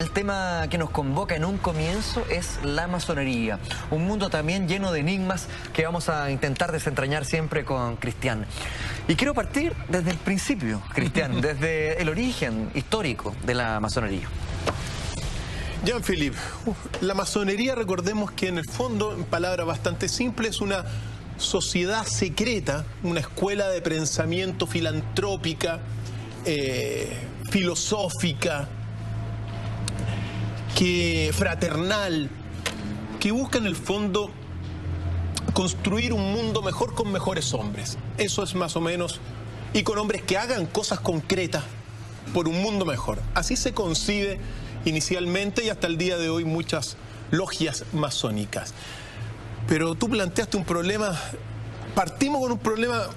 El tema que nos convoca en un comienzo es la masonería, un mundo también lleno de enigmas que vamos a intentar desentrañar siempre con Cristian. Y quiero partir desde el principio, Cristian, desde el origen histórico de la masonería. Jean-Philippe, la masonería, recordemos que en el fondo, en palabras bastante simples, es una sociedad secreta, una escuela de pensamiento filantrópica, filosófica, fraternal, que busca en el fondo construir un mundo mejor con mejores hombres. Eso es más o menos, y con hombres que hagan cosas concretas por un mundo mejor. Así se concibe inicialmente y hasta el día de hoy muchas logias masónicas. Pero tú planteaste un problema, partimos con un problema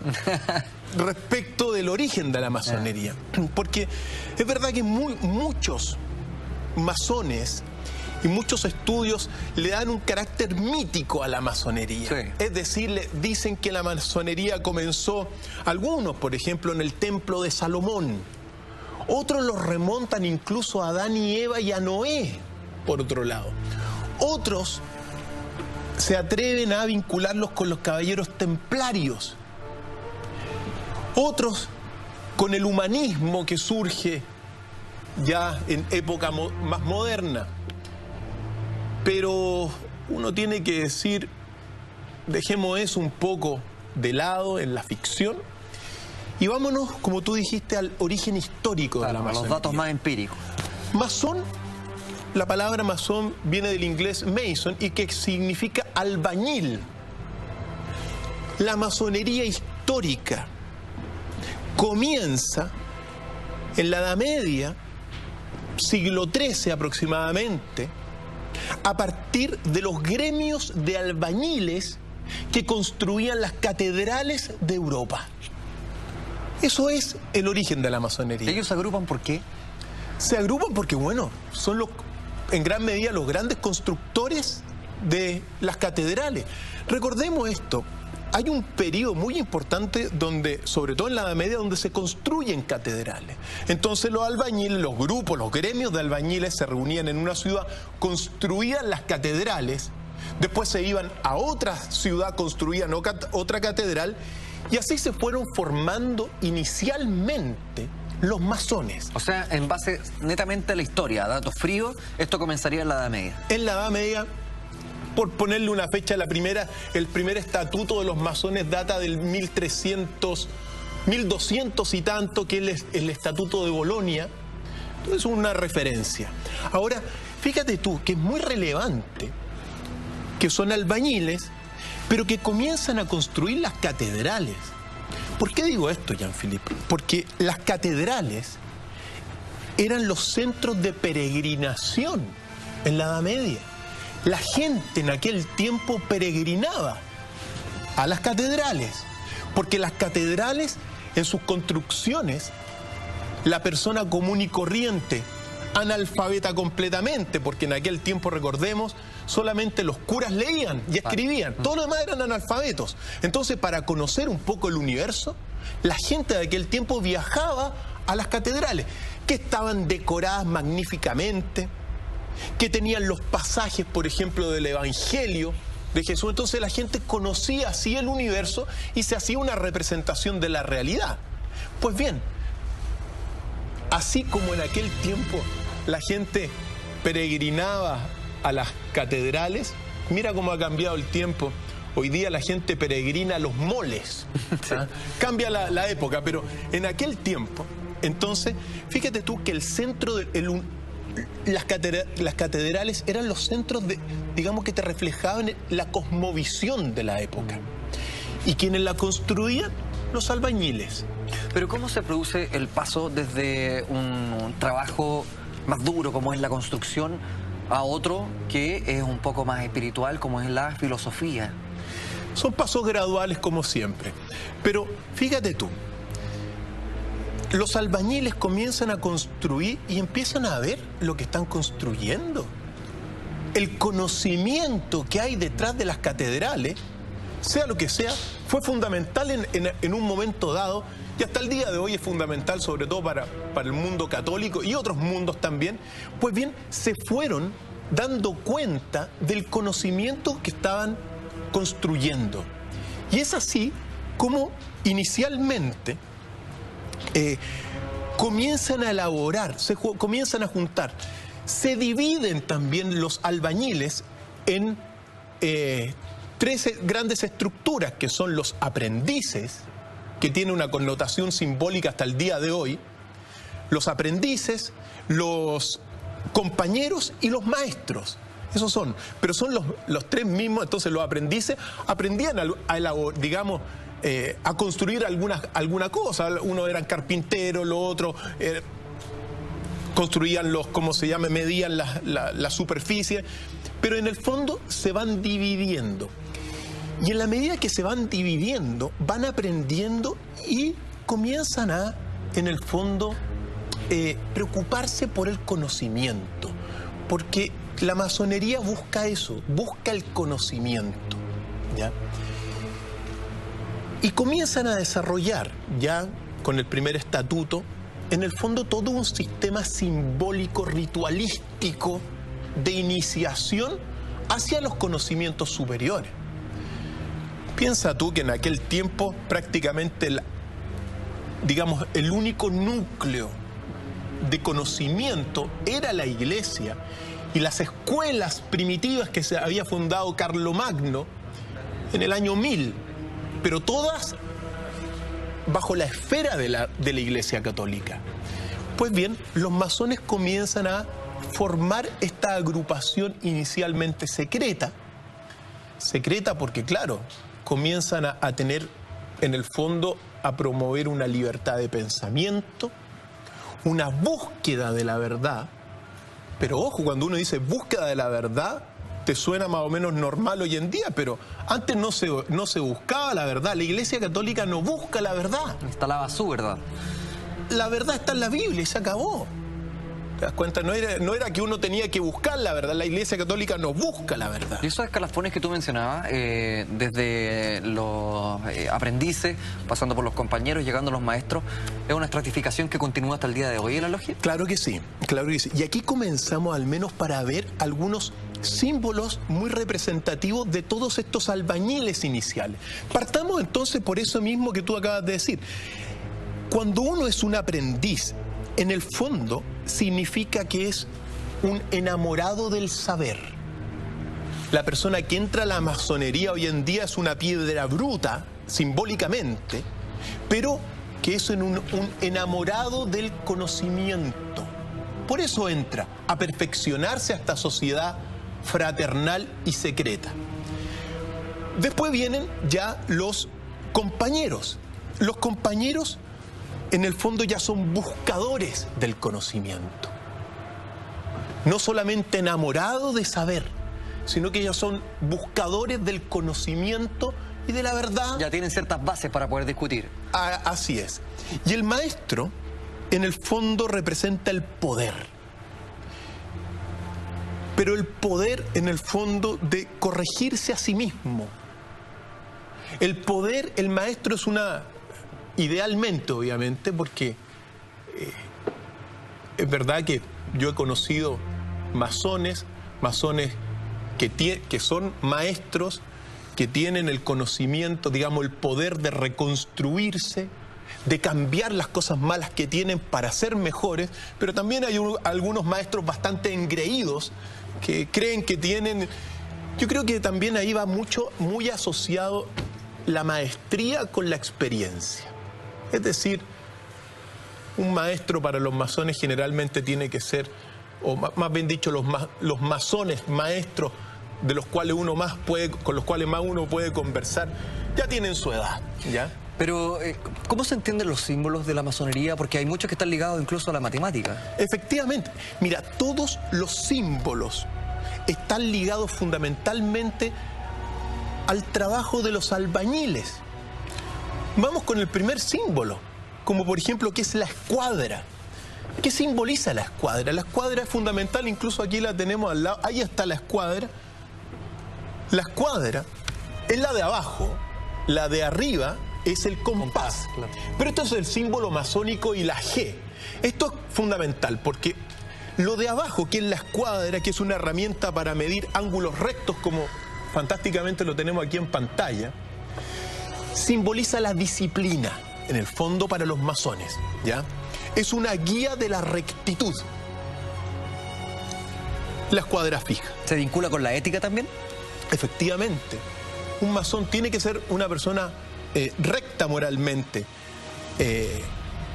respecto del origen de la masonería. Porque es verdad que muchos masones y muchos estudios le dan un carácter mítico a la masonería. Sí. Es decir, le dicen que la masonería comenzó, algunos por ejemplo en el templo de Salomón, otros los remontan incluso a Adán y Eva y a Noé, por otro lado. Otros se atreven a vincularlos con los caballeros templarios. Otros con el humanismo que surge ya en época más moderna. Pero uno tiene que decir, dejemos eso un poco de lado en la ficción y vámonos, como tú dijiste, al origen histórico de la masonería. Los datos más empíricos. Masón, la palabra masón viene del inglés mason y que significa albañil. La masonería histórica comienza en la Edad Media, siglo XIII aproximadamente, a partir de los gremios de albañiles que construían las catedrales de Europa. Eso es el origen de la masonería. ¿Ellos se agrupan por qué? Se agrupan porque, bueno, son en gran medida los grandes constructores de las catedrales. Recordemos esto. Hay un periodo muy importante donde, sobre todo en la Edad Media, donde se construyen catedrales. Entonces los albañiles, los grupos, los gremios de albañiles se reunían en una ciudad, construían las catedrales, después se iban a otra ciudad, construían otra catedral, y así se fueron formando inicialmente los masones. O sea, en base netamente a la historia, a datos fríos, esto comenzaría en la Edad Media. En la Edad Media, por ponerle una fecha, el primer estatuto de los masones data del 1200 y tanto, que es el estatuto de Bolonia. Es una referencia. Ahora, fíjate tú que es muy relevante que son albañiles, pero que comienzan a construir las catedrales. ¿Por qué digo esto, Jean-Philippe? Porque las catedrales eran los centros de peregrinación en la Edad Media. La gente en aquel tiempo peregrinaba a las catedrales, porque las catedrales, en sus construcciones, la persona común y corriente, analfabeta completamente, porque en aquel tiempo, recordemos, solamente los curas leían y escribían, todos los demás eran analfabetos. Entonces, para conocer un poco el universo, la gente de aquel tiempo viajaba a las catedrales, que estaban decoradas magníficamente, que tenían los pasajes, por ejemplo, del Evangelio de Jesús. Entonces la gente conocía así el universo y se hacía una representación de la realidad. Pues bien, así como en aquel tiempo la gente peregrinaba a las catedrales, mira cómo ha cambiado el tiempo. Hoy día la gente peregrina a los moles. Sí. Cambia la época, pero en aquel tiempo, entonces, fíjate tú que el centro las catedrales eran los centros digamos, que te reflejaban la cosmovisión de la época. Y quienes la construían, los albañiles. Pero ¿cómo se produce el paso desde un trabajo más duro, como es la construcción, a otro que es un poco más espiritual, como es la filosofía? Son pasos graduales, como siempre. Pero fíjate tú, los albañiles comienzan a construir y empiezan a ver lo que están construyendo. El conocimiento que hay detrás de las catedrales sea lo que sea, fue fundamental en un momento dado, y hasta el día de hoy es fundamental, sobre todo para el mundo católico y otros mundos también. Pues bien, se fueron dando cuenta del conocimiento que estaban construyendo. Y es así como inicialmente comienzan a elaborar, comienzan a juntar. Se dividen también los albañiles en tres grandes estructuras, que son los aprendices, que tiene una connotación simbólica hasta el día de hoy, los aprendices, los compañeros y los maestros. Esos son, pero son los tres mismos. Entonces los aprendices aprendían digamos, a construir alguna cosa. Uno eran carpinteros, los otros construían ¿cómo se llama? Medían la superficie, pero en el fondo se van dividiendo. Y en la medida que se van dividiendo, van aprendiendo y comienzan a, en el fondo, preocuparse por el conocimiento. Porque la masonería busca eso, busca el conocimiento, ¿ya? Y comienzan a desarrollar, ya con el primer estatuto, en el fondo todo un sistema simbólico, ritualístico, de iniciación hacia los conocimientos superiores. Piensa tú que en aquel tiempo prácticamente, digamos, el único núcleo de conocimiento era la iglesia, y las escuelas primitivas que se había fundado Carlomagno en el año 1000, pero todas bajo la esfera de la iglesia católica. Pues bien, los masones comienzan a formar esta agrupación inicialmente secreta porque, claro, comienzan a tener, en el fondo, a promover una libertad de pensamiento, una búsqueda de la verdad. Pero ojo, cuando uno dice búsqueda de la verdad, te suena más o menos normal hoy en día, pero antes no se buscaba la verdad. La Iglesia Católica no busca la verdad. Instalaba su verdad. La verdad está en la Biblia y se acabó. ¿Te das cuenta? No era que uno tenía que buscar la verdad. La Iglesia Católica no busca la verdad. Y esos escalafones que tú mencionabas, desde los aprendices, pasando por los compañeros, llegando a los maestros, ¿es una estratificación que continúa hasta el día de hoy en la logia? Claro que sí, claro que sí. Y aquí comenzamos al menos para ver algunos símbolos muy representativos de todos estos albañiles iniciales. Partamos entonces por eso mismo que tú acabas de decir. Cuando uno es un aprendiz, en el fondo significa que es un enamorado del saber. La persona que entra a la masonería hoy en día es una piedra bruta, simbólicamente, pero que es un enamorado del conocimiento. Por eso entra a perfeccionarse a esta sociedad fraternal y secreta. Después vienen ya los compañeros. Los compañeros, en el fondo, ya son buscadores del conocimiento. No solamente enamorados de saber, sino que ellos son buscadores del conocimiento y de la verdad. Ya tienen ciertas bases para poder discutir. Así es. Y el maestro, en el fondo, representa el poder. Pero el poder, en el fondo, de corregirse a sí mismo. El poder, el maestro es una... Idealmente, obviamente, porque es verdad que yo he conocido masones que son maestros, que tienen el conocimiento, digamos, el poder de reconstruirse, de cambiar las cosas malas que tienen para ser mejores, pero también hay algunos maestros bastante engreídos que creen que tienen... Yo creo que también ahí va muy asociado la maestría con la experiencia. Es decir, un maestro para los masones generalmente tiene que ser, o más bien dicho, los masones, maestros de los cuales con los cuales más uno puede conversar, ya tienen su edad, ¿ya? Pero, ¿cómo se entienden los símbolos de la masonería? Porque hay muchos que están ligados incluso a la matemática. Efectivamente. Mira, todos los símbolos están ligados fundamentalmente al trabajo de los albañiles. Vamos con el primer símbolo, como por ejemplo, ¿qué es la escuadra? ¿Qué simboliza la escuadra? La escuadra es fundamental, incluso aquí la tenemos al lado, ahí está la escuadra. La escuadra Es la de abajo, la de arriba es el compás. Claro. Pero esto es el símbolo masónico y la G. Esto es fundamental porque lo de abajo, que es la escuadra, que es una herramienta para medir ángulos rectos, como fantásticamente lo tenemos aquí en pantalla, simboliza la disciplina, en el fondo, para los masones, ¿ya? Es una guía de la rectitud. La escuadra fija. ¿Se vincula con la ética también? Efectivamente, un masón tiene que ser una persona recta moralmente,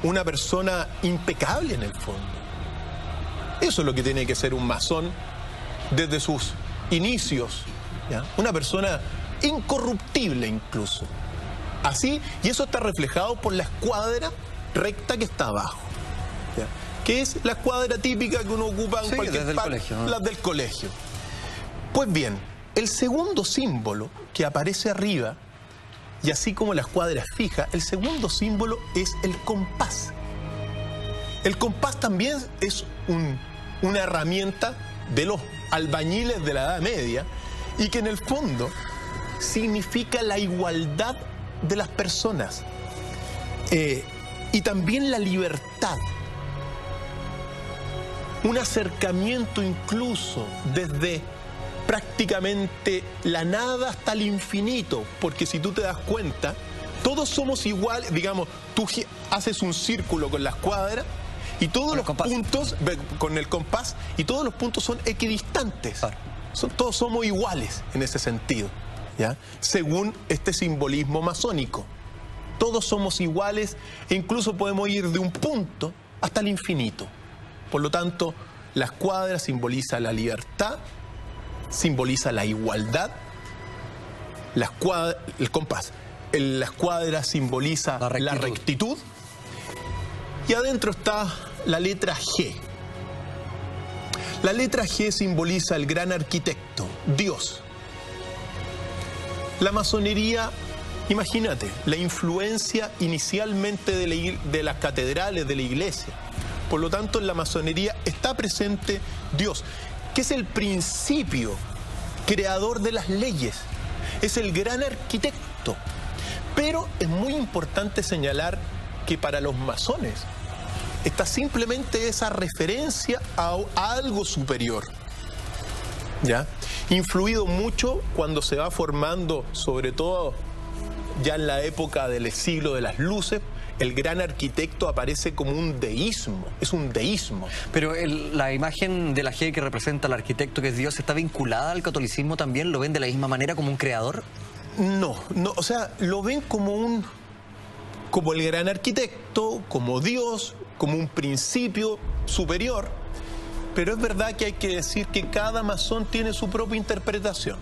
una persona impecable en el fondo. Eso es lo que tiene que ser un masón desde sus inicios, ¿ya? Una persona incorruptible incluso. Así, y eso está reflejado por la escuadra recta que está abajo, ¿ya? Que es la escuadra típica que uno ocupa en cualquier parte, colegio, ¿no? Las del colegio. Pues bien, el segundo símbolo que aparece arriba, y así como la escuadra es fija, el segundo símbolo es el compás. El compás también es una herramienta de los albañiles de la Edad Media y que en el fondo significa la igualdad de las personas y también la libertad. Un acercamiento incluso desde prácticamente la nada hasta el infinito, porque si tú te das cuenta, todos somos iguales. Digamos, tú haces un círculo con la escuadra y todos los puntos, con el compás, y todos los puntos son equidistantes. Claro. Todos somos iguales en ese sentido, ¿ya? Según este simbolismo masónico. Todos somos iguales e incluso podemos ir de un punto hasta el infinito. Por lo tanto, la escuadra simboliza la libertad, simboliza la igualdad, el compás. La escuadra simboliza la rectitud. Y adentro está la letra G. La letra G simboliza el gran arquitecto, Dios. La masonería, imagínate, la influencia inicialmente de las catedrales de la iglesia. Por lo tanto, en la masonería está presente Dios, que es el principio creador de las leyes. Es el gran arquitecto. Pero es muy importante señalar que para los masones está simplemente esa referencia a algo superior, ¿ya? Influido mucho cuando se va formando, sobre todo ya en la época del siglo de las luces, el gran arquitecto aparece como un deísmo, es un deísmo. Pero la imagen de la G que representa al arquitecto, que es Dios, ¿está vinculada al catolicismo también? ¿Lo ven de la misma manera como un creador? No, o sea, lo ven como el gran arquitecto, como Dios, como un principio superior, pero es verdad que hay que decir que cada masón tiene su propia interpretación.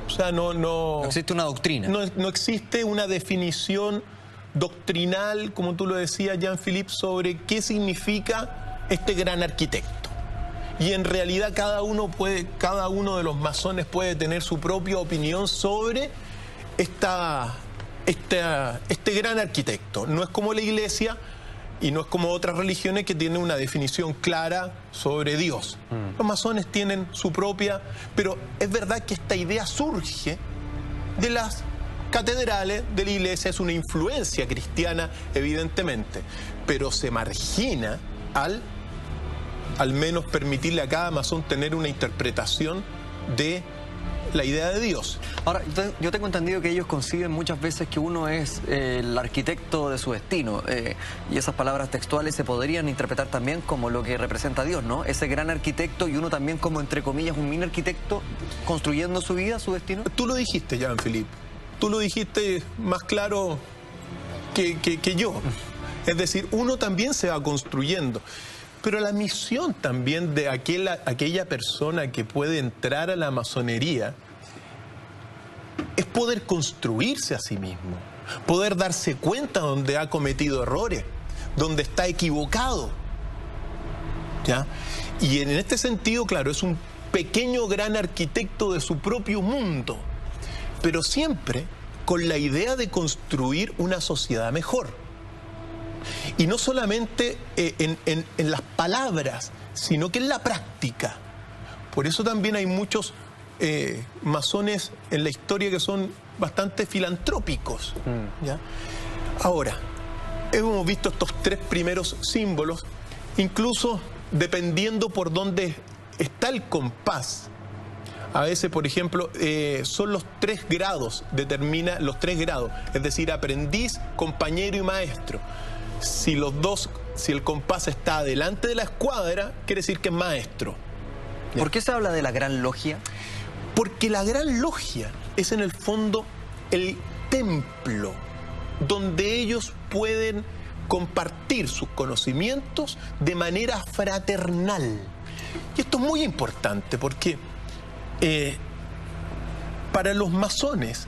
O sea, no existe una doctrina. No existe una definición doctrinal, como tú lo decías, Jean-Philippe, sobre qué significa este gran arquitecto. Y en realidad cada uno de los masones puede tener su propia opinión sobre este gran arquitecto. No es como la iglesia y no es como otras religiones que tienen una definición clara sobre Dios. Los masones tienen su propia, pero es verdad que esta idea surge de las catedrales de la iglesia, es una influencia cristiana evidentemente, pero se margina al menos permitirle a cada masón tener una interpretación de la idea de Dios. Ahora, yo tengo entendido que ellos conciben muchas veces que uno es el arquitecto de su destino, y esas palabras textuales se podrían interpretar también como lo que representa a Dios, ¿no? Ese gran arquitecto y uno también como, entre comillas, un mini arquitecto construyendo su vida, su destino. Tú lo dijiste, Jean-Philippe, tú lo dijiste más claro que yo. Es decir, uno también se va construyendo. Pero la misión también de aquella persona que puede entrar a la masonería es poder construirse a sí mismo, poder darse cuenta donde ha cometido errores, donde está equivocado, ¿ya? Y en este sentido, claro, es un pequeño gran arquitecto de su propio mundo, pero siempre con la idea de construir una sociedad mejor. Y no solamente en las palabras, sino que en la práctica. Por eso también hay muchos masones en la historia que son bastante filantrópicos. ¿Ya? Ahora, hemos visto estos tres primeros símbolos, incluso dependiendo por dónde está el compás. A veces, por ejemplo, son los 3 grados, determina los 3 grados, es decir, aprendiz, compañero y maestro. Si el compás está adelante de la escuadra, quiere decir que es maestro. ¿Por qué se habla de la Gran Logia? Porque la Gran Logia es en el fondo el templo donde ellos pueden compartir sus conocimientos de manera fraternal. Y esto es muy importante porque para los masones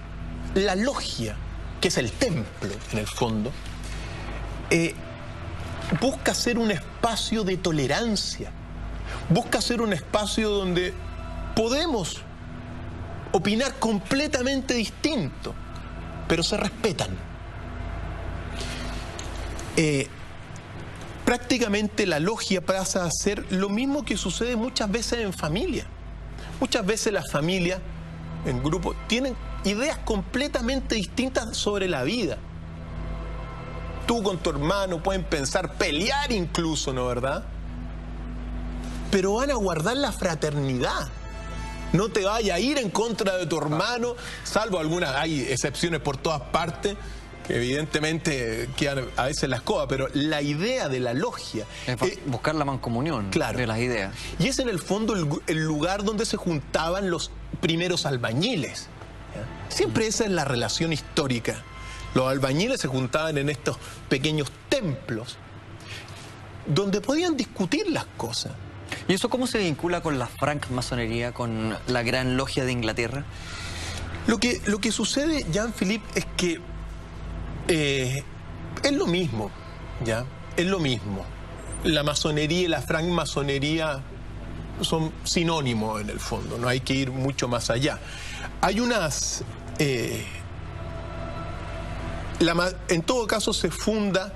la logia, que es el templo en el fondo, busca ser un espacio de tolerancia, busca ser un espacio donde podemos opinar completamente distinto, pero se respetan. Prácticamente la logia pasa a ser lo mismo que sucede muchas veces en familia. Muchas veces las familias en grupo tienen ideas completamente distintas sobre la vida. Tú con tu hermano pueden pensar pelear incluso, ¿no verdad? Pero van a guardar la fraternidad. No te vaya a ir en contra de tu hermano, salvo algunas, hay excepciones por todas partes, que evidentemente quedan a veces las cosas, pero la idea de la logia es buscar la mancomunión, claro, de las ideas. Y es en el fondo el lugar donde se juntaban los primeros albañiles. ¿Ya? Siempre esa es la relación histórica. Los albañiles se juntaban en estos pequeños templos donde podían discutir las cosas. ¿Y eso cómo se vincula con la francmasonería, con la Gran Logia de Inglaterra? Lo que sucede, Jean-Philippe, es que es lo mismo, ¿ya? Es lo mismo. La masonería y la francmasonería son sinónimos en el fondo, no hay que ir mucho más allá. Hay unas... en todo caso se funda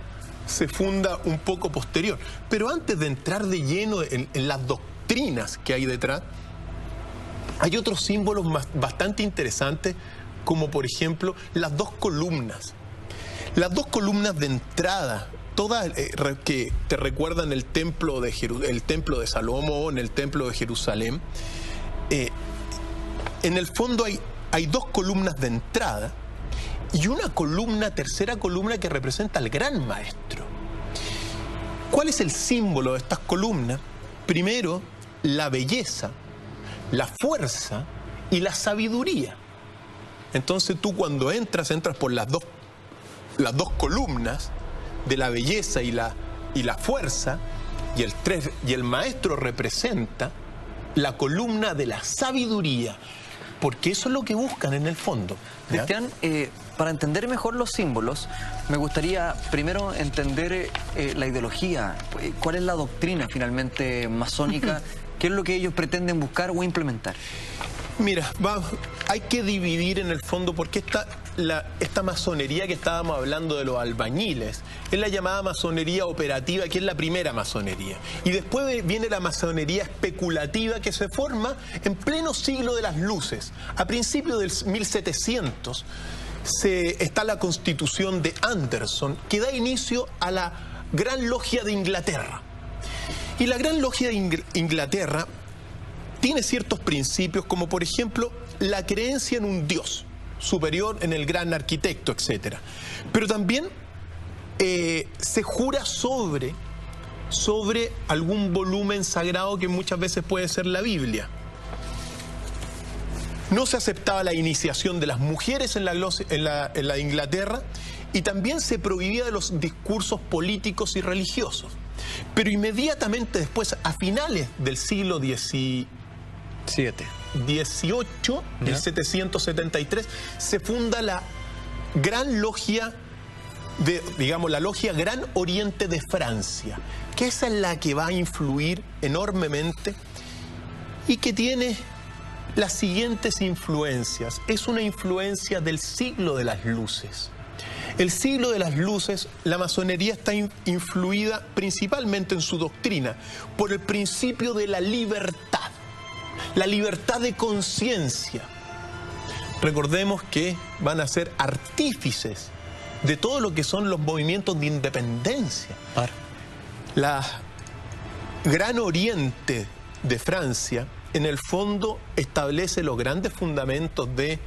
un poco posterior. Pero antes de entrar de lleno en las doctrinas que hay detrás, hay otros símbolos bastante interesantes, como por ejemplo las 2 columnas. Las 2 columnas de entrada, todas que te recuerdan el templo de Salomón, el templo de Jerusalén, en el fondo hay 2 columnas de entrada y una tercera columna que representa al gran maestro. ¿Cuál es el símbolo de estas columnas? Primero, la belleza, la fuerza y la sabiduría. Entonces tú cuando entras por las dos columnas de la belleza y la fuerza, y el maestro representa la columna de la sabiduría, porque eso es lo que buscan en el fondo. ¿Ya? Cristian, para entender mejor los símbolos, me gustaría primero entender la ideología, cuál es la doctrina finalmente masónica, qué es lo que ellos pretenden buscar o implementar. Mira, hay que dividir en el fondo, porque esta masonería que estábamos hablando de los albañiles es la llamada masonería operativa, que es la primera masonería. Y después viene la masonería especulativa, que se forma en pleno siglo de las luces. A principios del 1700 está la Constitución de Anderson, que da inicio a la Gran Logia de Inglaterra. Y la Gran Logia de Inglaterra tiene ciertos principios, como por ejemplo la creencia en un Dios superior, en el gran arquitecto, etc. Pero también se jura sobre algún volumen sagrado que muchas veces puede ser la Biblia. No se aceptaba la iniciación de las mujeres en la Inglaterra, y también se prohibía de los discursos políticos y religiosos. Pero inmediatamente después, a finales del siglo XVIII, 1773, se funda la Gran Logia, la Logia Gran Oriente de Francia, que esa es la que va a influir enormemente y que tiene las siguientes influencias. Es una influencia del siglo de las luces. El siglo de las luces, la masonería está influida principalmente en su doctrina por el principio de la libertad. la libertad de conciencia. Recordemos que van a ser artífices de todo lo que son los movimientos de independencia. La Gran Oriente de Francia, en el fondo, establece los grandes fundamentos de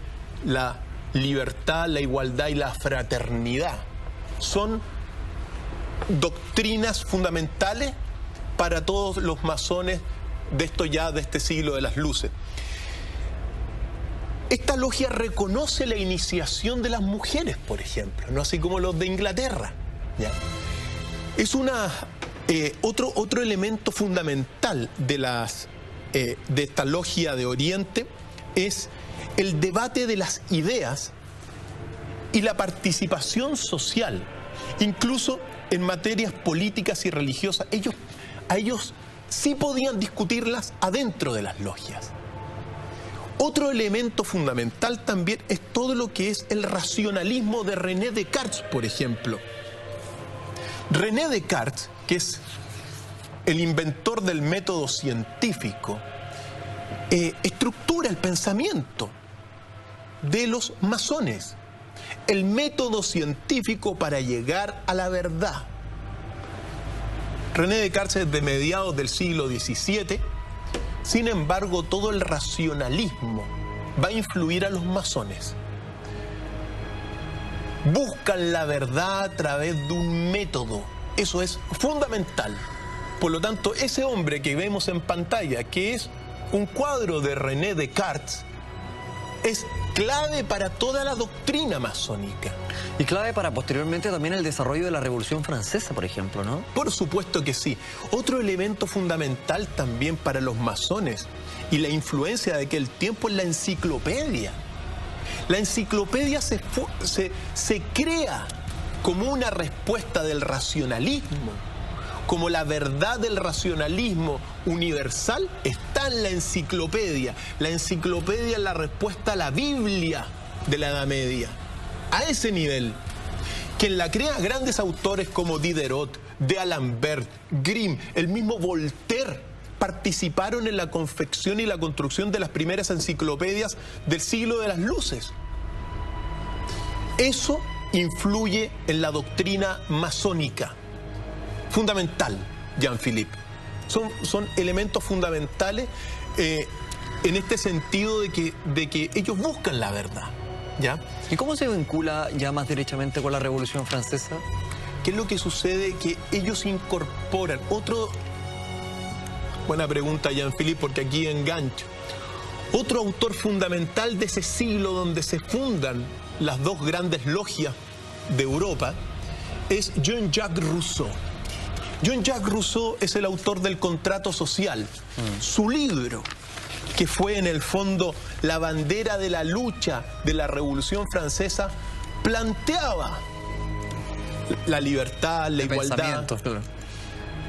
la libertad, la igualdad y la fraternidad. Son doctrinas fundamentales para todos los masones de este siglo de las luces. Esta logia reconoce la iniciación de las mujeres, por ejemplo, no así como los de Inglaterra, ¿ya? Es otro elemento fundamental de esta logia de Oriente es el debate de las ideas y la participación social, incluso en materias políticas y religiosas. Ellos sí podían discutirlas adentro de las logias. Otro elemento fundamental también es todo lo que es el racionalismo de René Descartes, por ejemplo. René Descartes, que es el inventor del método científico, estructura el pensamiento de los masones. El método científico para llegar a la verdad. René Descartes es de mediados del siglo XVII. Sin embargo, todo el racionalismo va a influir a los masones. Buscan la verdad a través de un método. Eso es fundamental. Por lo tanto, ese hombre que vemos en pantalla, que es un cuadro de René Descartes, es clave para toda la doctrina masónica. Y clave para posteriormente también el desarrollo de la Revolución Francesa, por ejemplo, ¿no? Por supuesto que sí. Otro elemento fundamental también para los masones y la influencia de aquel tiempo es la enciclopedia. La enciclopedia se crea como una respuesta del racionalismo, como la verdad del racionalismo universal está en la enciclopedia. La enciclopedia es la respuesta a la Biblia de la Edad Media. A ese nivel, quien la crea, grandes autores como Diderot, D'Alembert, Grimm, el mismo Voltaire, participaron en la confección y la construcción de las primeras enciclopedias del siglo de las luces. Eso influye en la doctrina masónica. Fundamental, Jean-Philippe. Son elementos fundamentales en este sentido de que ellos buscan la verdad, ¿ya? ¿Y cómo se vincula ya más derechamente con la Revolución Francesa? ¿Qué es lo que sucede? Que ellos incorporan buena pregunta, Jean-Philippe, porque aquí engancho. Otro autor fundamental de ese siglo donde se fundan las dos grandes logias de Europa es Jean-Jacques Rousseau. Jean-Jacques Rousseau es el autor del Contrato Social. Su libro, que fue en el fondo la bandera de la lucha de la Revolución Francesa, planteaba la libertad, la igualdad. Claro.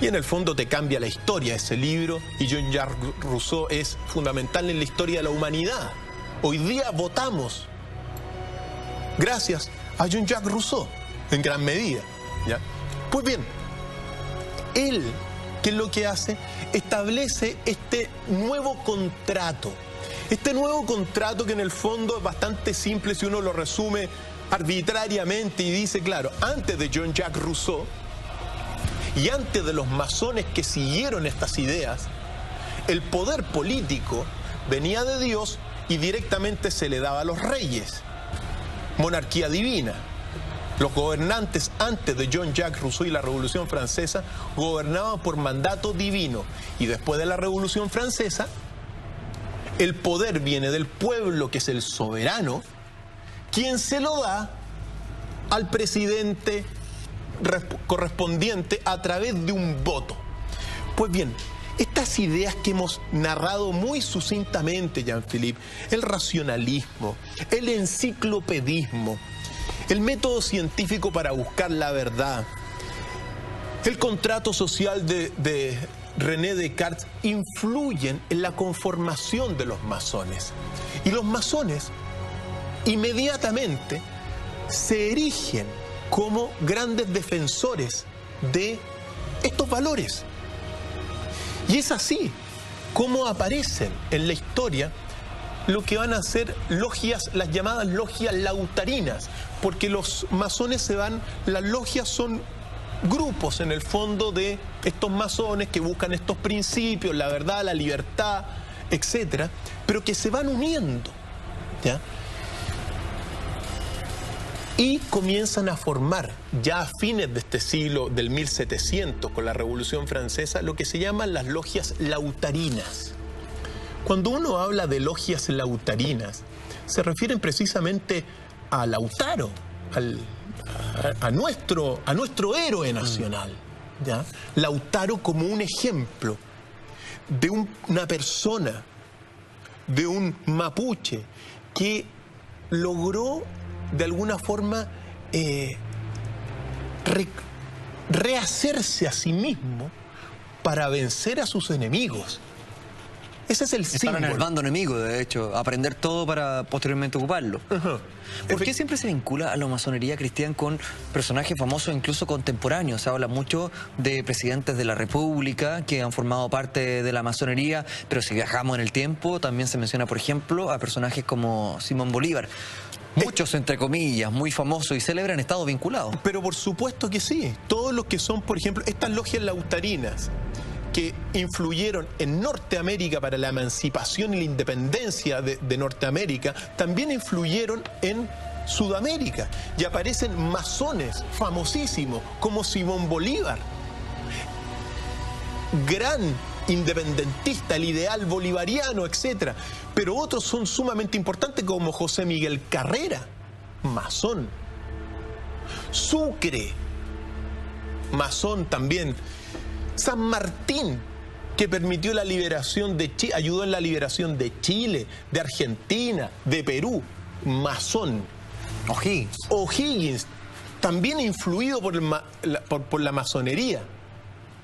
Y en el fondo te cambia la historia ese libro, y Jean-Jacques Rousseau es fundamental en la historia de la humanidad. Hoy día votamos gracias a Jean-Jacques Rousseau, en gran medida, ¿ya? Pues bien, él, ¿qué es lo que hace? Establece este nuevo contrato. Este nuevo contrato que en el fondo es bastante simple si uno lo resume arbitrariamente y dice, claro, antes de Jean-Jacques Rousseau y antes de los masones que siguieron estas ideas, el poder político venía de Dios y directamente se le daba a los reyes. Monarquía divina. Los gobernantes antes de Jean-Jacques Rousseau y la Revolución Francesa gobernaban por mandato divino. Y después de la Revolución Francesa, el poder viene del pueblo, que es el soberano, quien se lo da al presidente correspondiente a través de un voto. Pues bien, estas ideas que hemos narrado muy sucintamente, Jean-Philippe, el racionalismo, el enciclopedismo, el método científico para buscar la verdad, el contrato social de René Descartes, influyen en la conformación de los masones. Y los masones inmediatamente se erigen como grandes defensores de estos valores. Y es así cómo aparecen en la historia lo que van a ser logias, las llamadas logias lautarinas, porque los masones las logias son grupos en el fondo de estos masones que buscan estos principios, la verdad, la libertad, etcétera, pero que se van uniendo, ¿ya? Y comienzan a formar, ya a fines de este siglo del 1700, con la Revolución Francesa, lo que se llaman las logias lautarinas. Cuando uno habla de logias lautarinas, se refieren precisamente a Lautaro, a nuestro héroe nacional, ¿ya? Lautaro como un ejemplo de una persona, de un mapuche, que logró de alguna forma rehacerse a sí mismo para vencer a sus enemigos. Ese es el símbolo. Estar en el bando enemigo, de hecho, aprender todo para posteriormente ocuparlo. ¿Por qué siempre se vincula a la masonería, Cristian, con personajes famosos, incluso contemporáneos? Se habla mucho de presidentes de la República que han formado parte de la masonería, pero si viajamos en el tiempo, también se menciona, por ejemplo, a personajes como Simón Bolívar. Muchos, entre comillas, muy famosos y célebres han estado vinculados. Pero por supuesto que sí. Todos los que son, por ejemplo, estas logias lautarinas, que influyeron en Norteamérica para la emancipación y la independencia de Norteamérica, también influyeron en Sudamérica. Y aparecen masones famosísimos como Simón Bolívar, gran independentista, el ideal bolivariano, etc. Pero otros son sumamente importantes como José Miguel Carrera, masón. Sucre, masón también. San Martín, que permitió la liberación de Chile, ayudó en la liberación de Chile, de Argentina, de Perú, masón. O'Higgins, también influido por la masonería.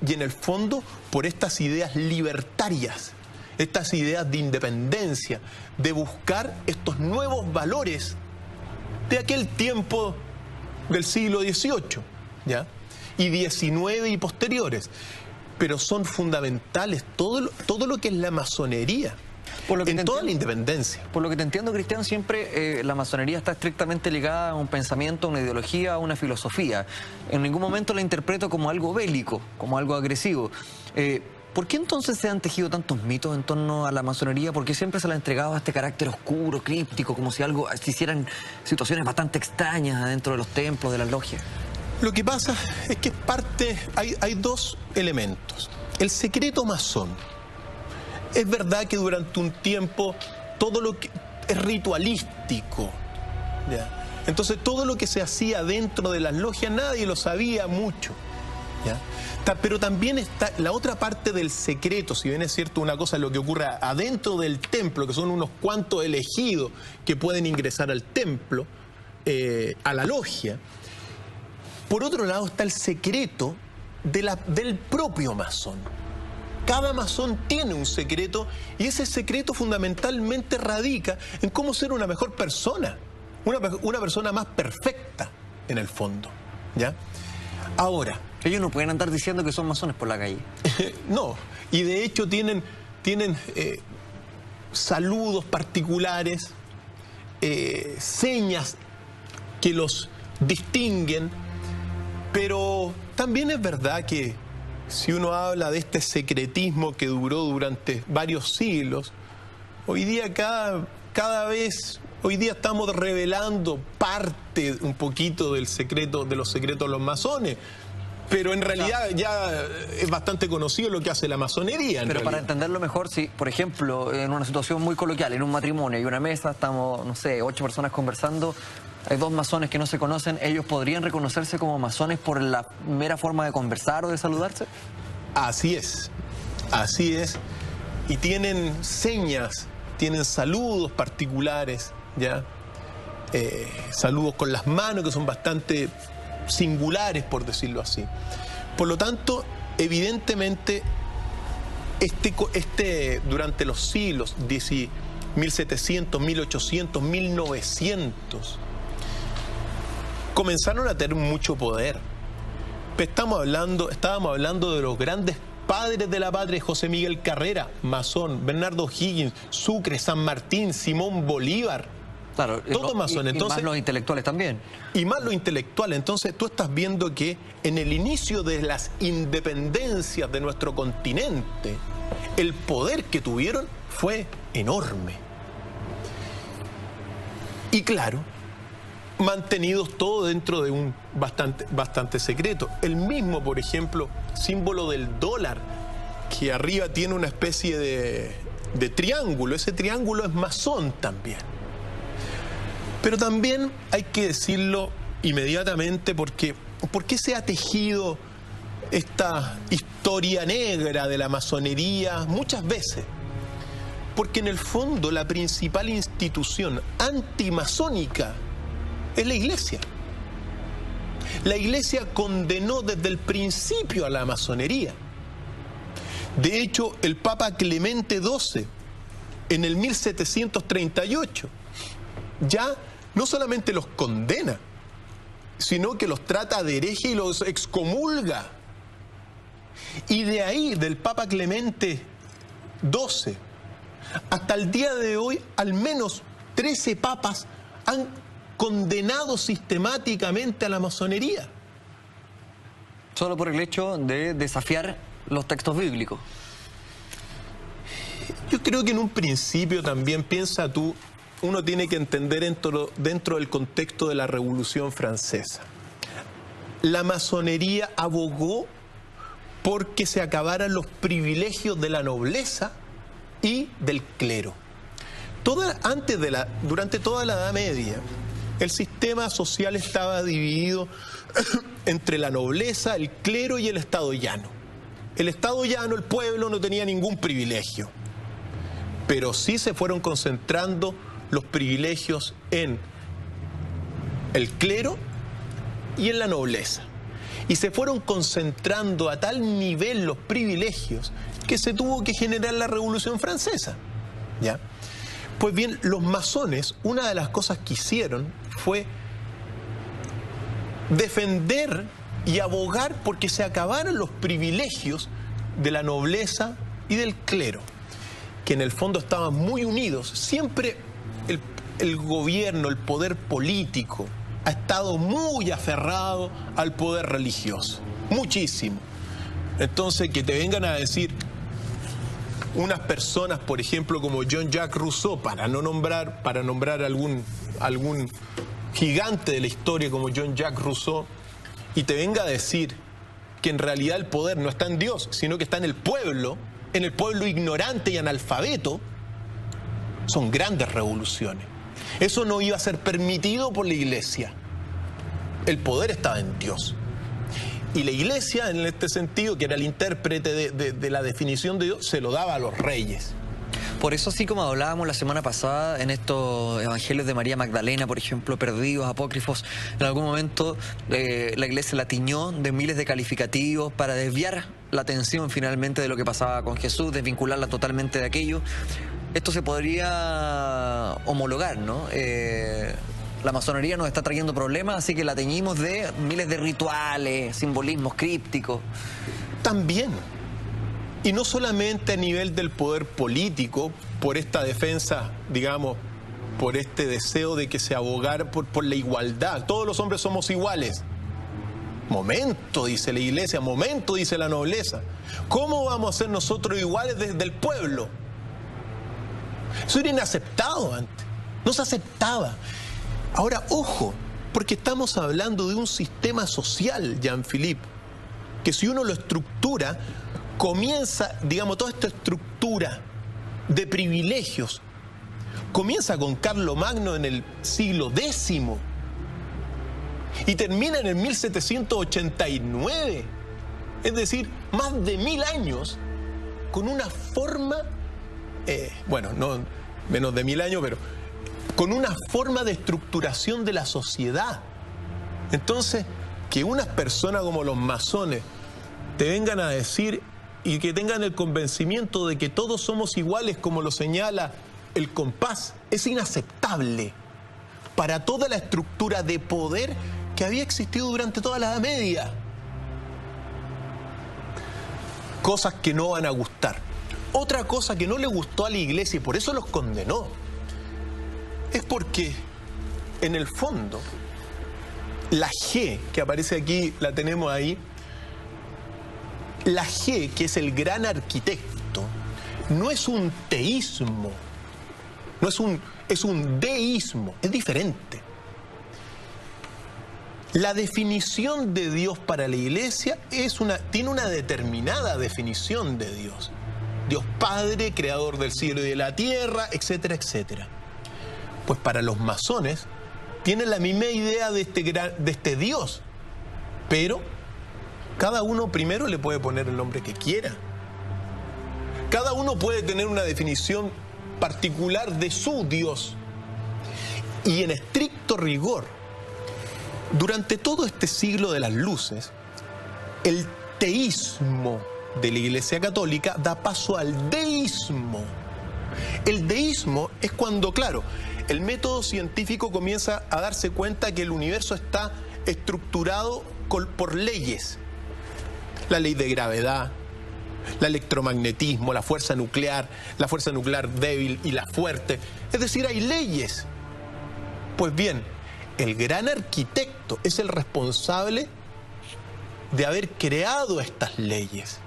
Y en el fondo, por estas ideas libertarias, estas ideas de independencia, de buscar estos nuevos valores de aquel tiempo del siglo XVIII, ¿ya? Y XIX y posteriores. Pero son fundamentales todo lo que es la masonería, en toda la independencia. Por lo que te entiendo, Cristian, siempre la masonería está estrictamente ligada a un pensamiento, a una ideología, a una filosofía. En ningún momento la interpreto como algo bélico, como algo agresivo. ¿Por qué entonces se han tejido tantos mitos en torno a la masonería? ¿Por qué siempre se le ha entregado este carácter oscuro, críptico, como si se hicieran situaciones bastante extrañas dentro de los templos, de las logias? Lo que pasa es que hay dos elementos. El secreto masón. Es verdad que durante un tiempo todo lo que es ritualístico, ¿ya? Entonces todo lo que se hacía dentro de las logias nadie lo sabía mucho, ¿ya? Pero también está la otra parte del secreto. Si bien es cierto una cosa es lo que ocurre adentro del templo, que son unos cuantos elegidos que pueden ingresar al templo, a la logia. Por otro lado está el secreto del propio masón. Cada masón tiene un secreto y ese secreto fundamentalmente radica en cómo ser una mejor persona, una persona más perfecta en el fondo, ¿ya? Ahora, ellos no pueden andar diciendo que son masones por la calle. No, y de hecho tienen saludos particulares, señas que los distinguen. Pero también es verdad que si uno habla de este secretismo que duró durante varios siglos, hoy día cada vez estamos revelando parte un poquito del secreto, de los secretos de los masones. Pero en realidad ya es bastante conocido lo que hace la masonería. Pero para entenderlo mejor, si, por ejemplo, en una situación muy coloquial, en un matrimonio, hay una mesa, estamos, no sé, 8 personas conversando, hay 2 masones que no se conocen, ¿ellos podrían reconocerse como masones por la mera forma de conversar o de saludarse? Así es, así es. Y tienen señas, tienen saludos particulares, ¿ya? Saludos con las manos que son bastante singulares, por decirlo así. Por lo tanto, evidentemente, durante los siglos 1700, 1800, 1900, comenzaron a tener mucho poder. Estábamos hablando de los grandes padres de la patria, José Miguel Carrera, masón, Bernardo Higgins, Sucre, San Martín, Simón Bolívar. Claro, todos masones. Entonces, y más los intelectuales también. Y más los intelectuales. Entonces tú estás viendo que en el inicio de las independencias de nuestro continente, el poder que tuvieron fue enorme. Y claro, mantenidos todo dentro de un bastante secreto. El mismo, por ejemplo, símbolo del dólar, que arriba tiene una especie de triángulo. Ese triángulo es masón también. Pero también hay que decirlo inmediatamente ¿por qué se ha tejido esta historia negra de la masonería muchas veces? Porque en el fondo la principal institución antimasónica es la Iglesia. La Iglesia condenó desde el principio a la masonería. De hecho, el Papa Clemente XII, en el 1738, ya no solamente los condena, sino que los trata de herejes y los excomulga. Y de ahí, del Papa Clemente XII, hasta el día de hoy, al menos 13 papas han condenado sistemáticamente a la masonería. Solo por el hecho de desafiar los textos bíblicos. Yo creo que en un principio también, piensa tú, uno tiene que entender dentro del contexto de la Revolución Francesa. La masonería abogó porque se acabaran los privilegios de la nobleza y del clero. Durante toda la Edad Media, el sistema social estaba dividido entre la nobleza, el clero y el estado llano. El estado llano, el pueblo, no tenía ningún privilegio, pero sí se fueron concentrando los privilegios en el clero y en la nobleza. Y se fueron concentrando a tal nivel los privilegios que se tuvo que generar la Revolución Francesa. ¿Ya? Pues bien, los masones, una de las cosas que hicieron fue defender y abogar porque se acabaran los privilegios de la nobleza y del clero, que en el fondo estaban muy unidos. Siempre el gobierno, el poder político, ha estado muy aferrado al poder religioso, muchísimo. Entonces, que te vengan a decir unas personas, por ejemplo, como Jean-Jacques Rousseau, para nombrar algún gigante de la historia como Jean-Jacques Rousseau, y te venga a decir que en realidad el poder no está en Dios, sino que está en el pueblo ignorante y analfabeto, son grandes revoluciones. Eso no iba a ser permitido por la Iglesia. El poder estaba en Dios. Y la Iglesia, en este sentido, que era el intérprete de la definición de Dios, se lo daba a los reyes. Por eso, así como hablábamos la semana pasada en estos evangelios de María Magdalena, por ejemplo, perdidos, apócrifos, en algún momento la Iglesia la tiñó de miles de calificativos para desviar la atención finalmente de lo que pasaba con Jesús, desvincularla totalmente de aquello. Esto se podría homologar, ¿no? La masonería nos está trayendo problemas, así que la teñimos de miles de rituales, simbolismos crípticos. También. Y no solamente a nivel del poder político, por esta defensa, digamos, por este deseo de que se abogara por la igualdad. Todos los hombres somos iguales. Momento, dice la Iglesia, momento, dice la nobleza. ¿Cómo vamos a ser nosotros iguales desde el pueblo? Eso era inaceptado antes. No se aceptaba. Ahora, ojo, porque estamos hablando de un sistema social, Jean-Philippe, que si uno lo estructura, comienza, digamos, toda esta estructura de privilegios, comienza con Carlomagno en el siglo X y termina en el 1789, es decir, más de 1000 años, con una forma, bueno, no menos de 1000 años, pero con una forma de estructuración de la sociedad. Entonces, que unas personas como los masones te vengan a decir y que tengan el convencimiento de que todos somos iguales, como lo señala el compás, es inaceptable para toda la estructura de poder que había existido durante toda la Edad Media. cosas que no van a gustar. Otra cosa que no le gustó a la iglesia y por eso los condenó es porque en el fondo la G que aparece aquí, la tenemos ahí, la G, que es el gran arquitecto, no es un teísmo, es un deísmo, es diferente. La definición de Dios para la iglesia tiene una determinada definición de Dios. Dios Padre, creador del cielo y de la tierra, etcétera, etcétera. Pues para los masones tienen la misma idea de este Dios, pero cada uno primero le puede poner el nombre que quiera. Cada uno puede tener una definición particular de su Dios. Y en estricto rigor, durante todo este siglo de las luces, el teísmo de la Iglesia Católica da paso al deísmo. El deísmo es cuando, claro, el método científico comienza a darse cuenta que el universo está estructurado por leyes. La ley de gravedad, el electromagnetismo, la fuerza nuclear débil y la fuerte. Es decir, hay leyes. Pues bien, el gran arquitecto es el responsable de haber creado estas leyes.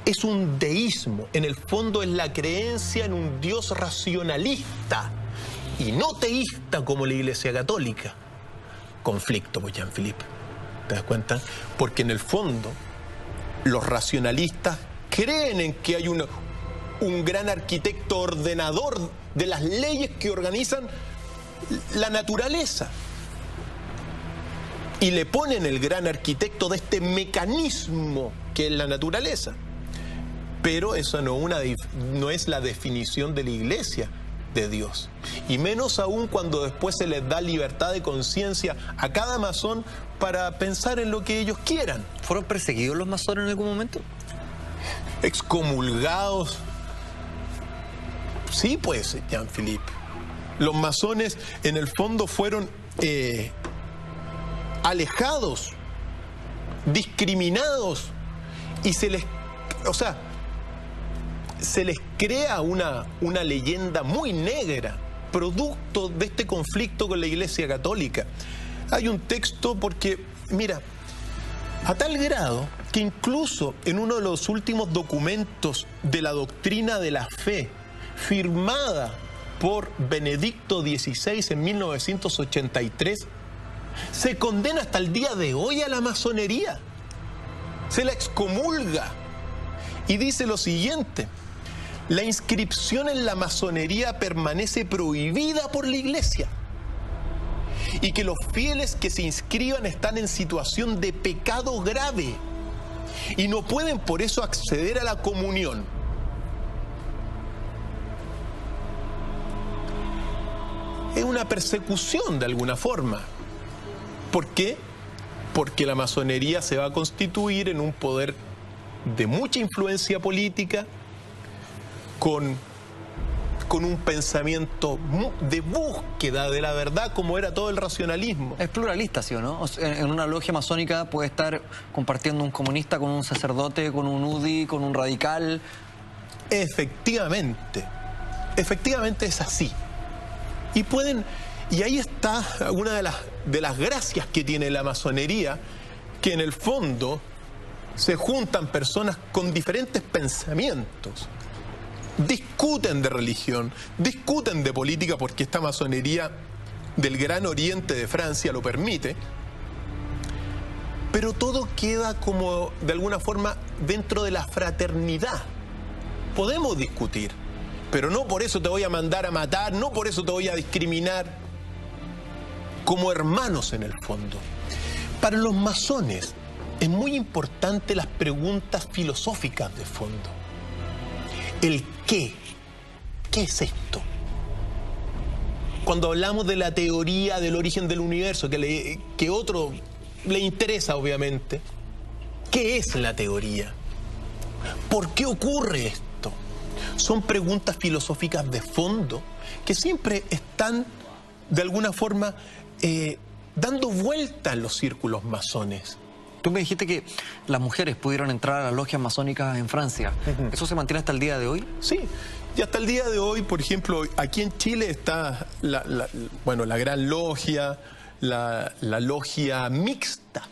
Es un deísmo, en el fondo es la creencia en un Dios racionalista y no teísta como la Iglesia Católica. Conflicto, pues, Jean-Philippe, ¿te das cuenta? Porque en el fondo los racionalistas creen en que hay un gran arquitecto ordenador de las leyes que organizan la naturaleza. Y le ponen el gran arquitecto de este mecanismo que es la naturaleza. Pero eso no es la definición de la Iglesia de Dios. Y menos aún cuando después se les da libertad de conciencia a cada masón para pensar en lo que ellos quieran. ¿Fueron perseguidos los masones en algún momento? Excomulgados. Sí, pues, Jean-Philippe. Los masones en el fondo fueron alejados, discriminados y se les crea una leyenda muy negra, producto de este conflicto con la Iglesia Católica. Hay un texto porque, mira, a tal grado que incluso en uno de los últimos documentos de la doctrina de la fe, firmada por Benedicto XVI en 1983, se condena hasta el día de hoy a la masonería. Se la excomulga y dice lo siguiente: la inscripción en la masonería permanece prohibida por la Iglesia y que los fieles que se inscriban están en situación de pecado grave y no pueden por eso acceder a la comunión. Es una persecución de alguna forma. ¿Por qué? Porque la masonería se va a constituir en un poder de mucha influencia política, con un pensamiento de búsqueda de la verdad, como era todo el racionalismo. Es pluralista, ¿sí o no? O sea, en una logia masónica puede estar compartiendo un comunista con un sacerdote, con un UDI, con un radical. Efectivamente es así. Y ahí está una de las gracias que tiene la masonería, que en el fondo se juntan personas con diferentes pensamientos, discuten de religión, discuten de política, porque esta masonería del Gran Oriente de Francia lo permite, pero todo queda como de alguna forma dentro de la fraternidad. Podemos discutir, pero no por eso te voy a mandar a matar, no por eso te voy a discriminar, como hermanos en el fondo. Para los masones es muy importante las preguntas filosóficas de fondo. El qué. ¿Qué es esto? Cuando hablamos de la teoría del origen del universo, que otro le interesa obviamente, ¿qué es la teoría? ¿Por qué ocurre esto? Son preguntas filosóficas de fondo que siempre están de alguna forma dando vuelta en los círculos masones. Tú me dijiste que las mujeres pudieron entrar a las logias masónicas en Francia. ¿Eso se mantiene hasta el día de hoy? Sí, y hasta el día de hoy, por ejemplo, aquí en Chile está la Gran Logia, la logia mixta.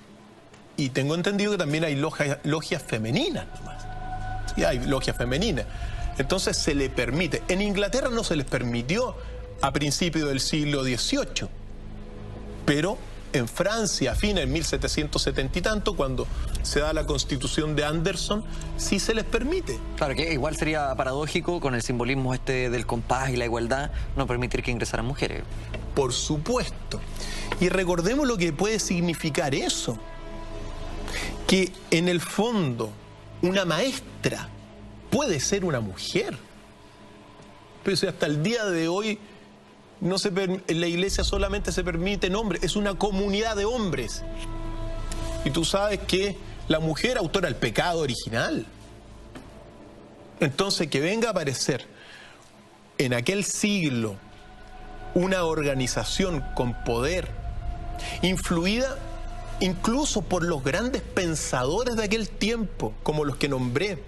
Y tengo entendido que también hay logias femeninas nomás. Sí, hay logias femeninas. Entonces se le permite. En Inglaterra no se les permitió a principios del siglo XVIII, pero en Francia, a fines de 1770 y tanto, cuando se da la Constitución de Anderson, sí se les permite. Claro, que igual sería paradójico con el simbolismo del compás y la igualdad no permitir que ingresaran mujeres. Por supuesto. Y recordemos lo que puede significar eso. Que en el fondo una maestra puede ser una mujer. Pero si hasta el día de hoy en la iglesia solamente se permiten hombres, es una comunidad de hombres. Y tú sabes que la mujer autora el pecado original. Entonces, que venga a aparecer en aquel siglo una organización con poder, influida incluso por los grandes pensadores de aquel tiempo, como los que nombré,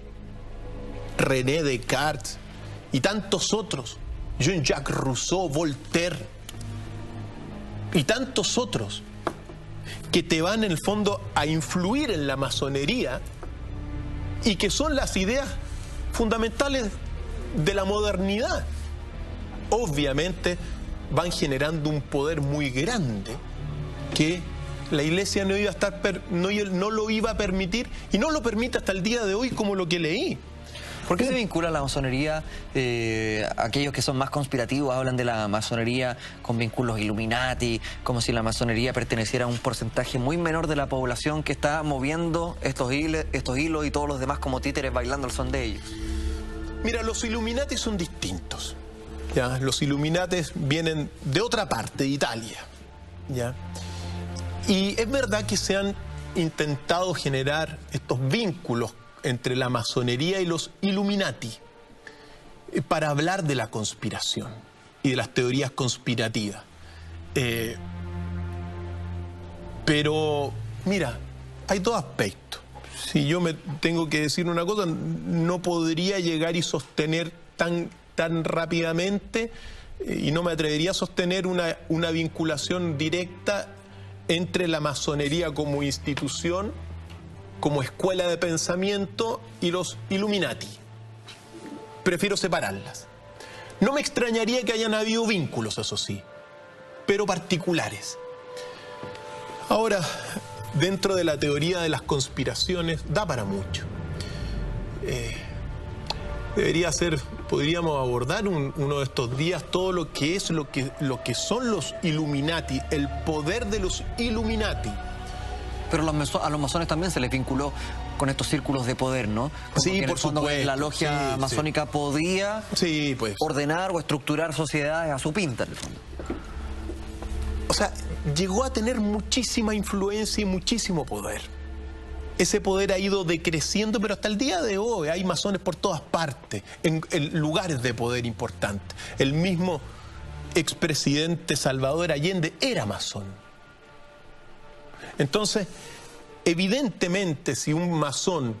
René Descartes y tantos otros, Jean-Jacques Rousseau, Voltaire y tantos otros, que te van en el fondo a influir en la masonería y que son las ideas fundamentales de la modernidad. Obviamente van generando un poder muy grande que la iglesia no iba a estar, no lo iba a permitir, y no lo permite hasta el día de hoy, como lo que leí. ¿Por qué se vincula la masonería? Aquellos que son más conspirativos hablan de la masonería con vínculos Illuminati, como si la masonería perteneciera a un porcentaje muy menor de la población que está moviendo estos hilos y todos los demás como títeres bailando al son de ellos. Mira, los Illuminati son distintos. ¿Ya? Los Illuminati vienen de otra parte, de Italia. ¿Ya? Y es verdad que se han intentado generar estos vínculos entre la masonería y los Illuminati para hablar de la conspiración y de las teorías conspirativas. Pero, mira, hay dos aspectos. Si yo me tengo que decir una cosa, no podría llegar y sostener tan rápidamente, y no me atrevería a sostener una vinculación directa entre la masonería como institución, como escuela de pensamiento, y los Illuminati. Prefiero separarlas. No me extrañaría que hayan habido vínculos, eso sí, pero particulares. Ahora, dentro de la teoría de las conspiraciones, da para mucho. Podríamos abordar uno de estos días todo lo que son los Illuminati, el poder de los Illuminati. Pero a los masones también se les vinculó con estos círculos de poder, ¿no? Como sí, por supuesto. La logia masónica podía ordenar o estructurar sociedades a su pinta, en el fondo. O sea, llegó a tener muchísima influencia y muchísimo poder. Ese poder ha ido decreciendo, pero hasta el día de hoy hay masones por todas partes, en lugares de poder importantes. El mismo expresidente Salvador Allende era masón. Entonces, evidentemente, si un masón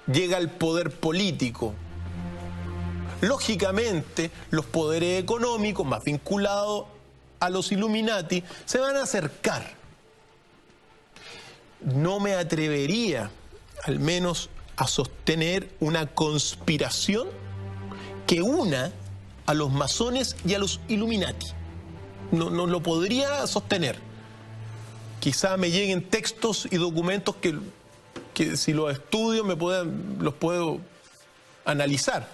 llega al poder político, lógicamente los poderes económicos más vinculados a los Illuminati se van a acercar. No me atrevería, al menos, a sostener una conspiración que una a los masones y a los Illuminati. No lo podría sostener. Quizá me lleguen textos y documentos que si los estudio los puedo analizar.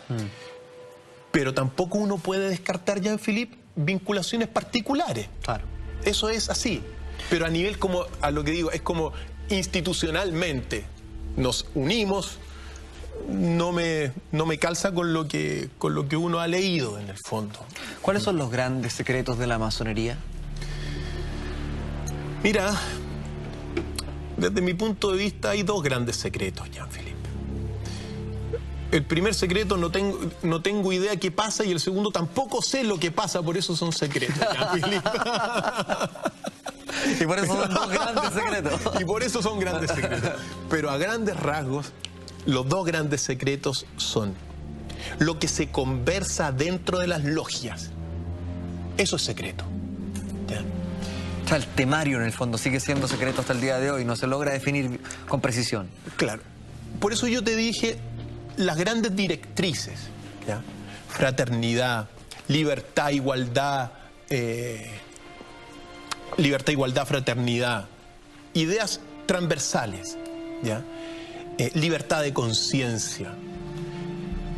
Pero tampoco uno puede descartar, Jean-Philippe, vinculaciones particulares. Claro. Eso es así. Pero a nivel a lo que digo, es como institucionalmente nos unimos, no me calza con lo que uno ha leído en el fondo. ¿Cuáles son los grandes secretos de la masonería? Mira, desde mi punto de vista hay dos grandes secretos, Jean-Philippe. El primer secreto, no tengo idea qué pasa, y el segundo, tampoco sé lo que pasa, por eso son secretos, Jean-Philippe. Y por eso son dos grandes secretos. Y por eso son grandes secretos. Pero a grandes rasgos, los dos grandes secretos son lo que se conversa dentro de las logias. Eso es secreto. ¿Ya? O sea, el temario en el fondo sigue siendo secreto hasta el día de hoy, no se logra definir con precisión. Claro. Por eso yo te dije las grandes directrices, ¿ya? Fraternidad, libertad, igualdad, fraternidad, ideas transversales, ¿ya? Libertad de conciencia,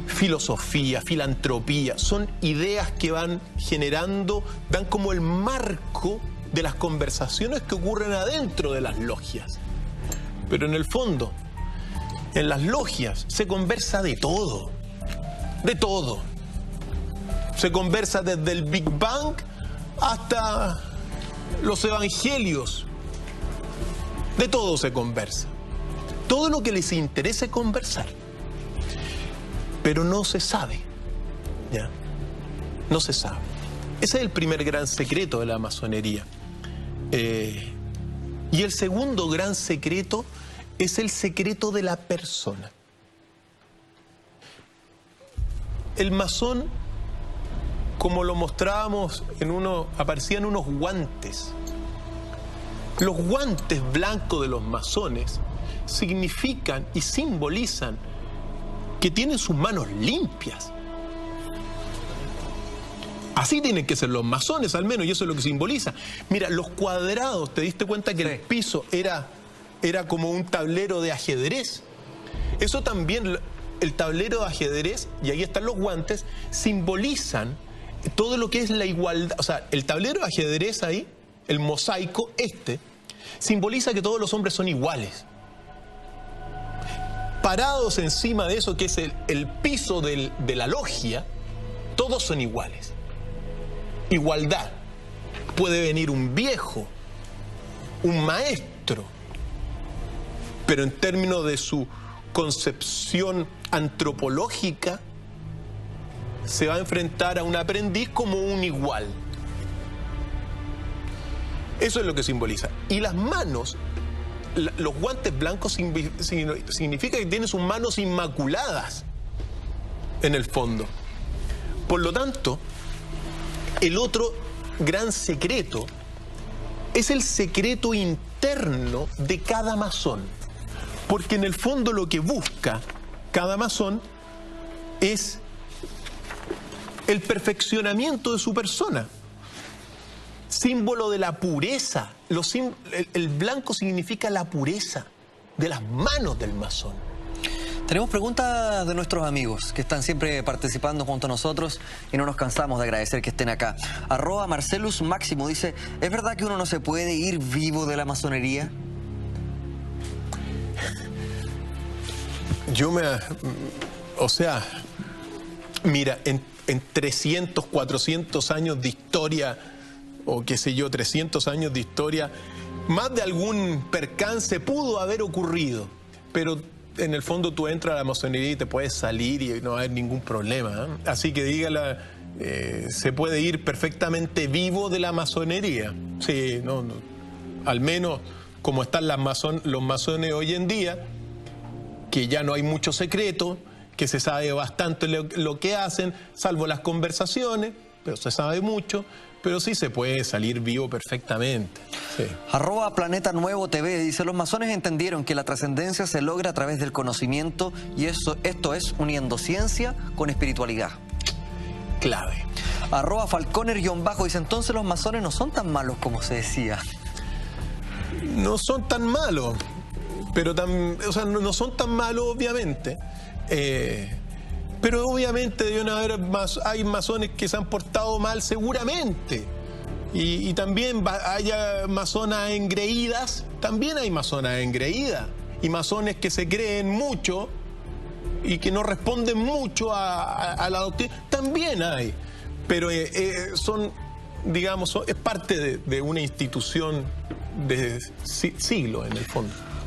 filosofía, filantropía, son ideas que van generando, dan como el marco de las conversaciones que ocurren adentro de las logias. Pero en el fondo, en las logias se conversa de todo, de todo. Se conversa desde el Big Bang hasta los evangelios. De todo se conversa. Todo lo que les interese conversar. Pero no se sabe. ¿Ya? No se sabe. Ese es el primer gran secreto de la masonería. Y el segundo gran secreto es el secreto de la persona. El masón, como lo mostrábamos aparecían unos guantes. Los guantes blancos de los masones significan y simbolizan que tienen sus manos limpias. Así tienen que ser los masones, al menos, y eso es lo que simboliza. Mira, los cuadrados, ¿te diste cuenta que el piso era como un tablero de ajedrez? Eso también, el tablero de ajedrez, y ahí están los guantes, simbolizan todo lo que es la igualdad. O sea, el tablero de ajedrez ahí, el mosaico simboliza que todos los hombres son iguales. Parados encima de eso que es el piso de la logia, todos son iguales. Igualdad. Puede venir un viejo, un maestro, pero en términos de su concepción antropológica, se va a enfrentar a un aprendiz como un igual. Eso es lo que simboliza. Y las manos, los guantes blancos significa que tiene sus manos inmaculadas en el fondo. Por lo tanto, el otro gran secreto es el secreto interno de cada masón. Porque en el fondo lo que busca cada masón es el perfeccionamiento de su persona. Símbolo de la pureza. El blanco significa la pureza de las manos del masón. Tenemos preguntas de nuestros amigos que están siempre participando junto a nosotros y no nos cansamos de agradecer que estén acá. @Marcelus Máximo dice, ¿es verdad que uno no se puede ir vivo de la masonería? Mira, en 300, 400 años de historia, o qué sé yo, 300 años de historia, más de algún percance pudo haber ocurrido, pero en el fondo tú entras a la masonería y te puedes salir y no va a haber ningún problema, ¿eh? Así que se puede ir perfectamente vivo de la masonería. Sí, al menos como están los masones hoy en día, que ya no hay mucho secreto, que se sabe bastante lo que hacen, salvo las conversaciones, pero se sabe mucho, pero sí se puede salir vivo perfectamente. Sí. @Planeta Nuevo TV dice, los masones entendieron que la trascendencia se logra a través del conocimiento y esto es uniendo ciencia con espiritualidad. Clave. @Falconer_ dice, entonces los masones no son tan malos como se decía. No son tan malos, pero no son tan malos obviamente. Pero obviamente hay masones que se han portado mal seguramente. Y también haya masonas engreídas, también hay masonas engreídas. Y masones que se creen mucho y que no responden mucho a la doctrina, también hay. Pero es parte de una institución de siglos en el fondo.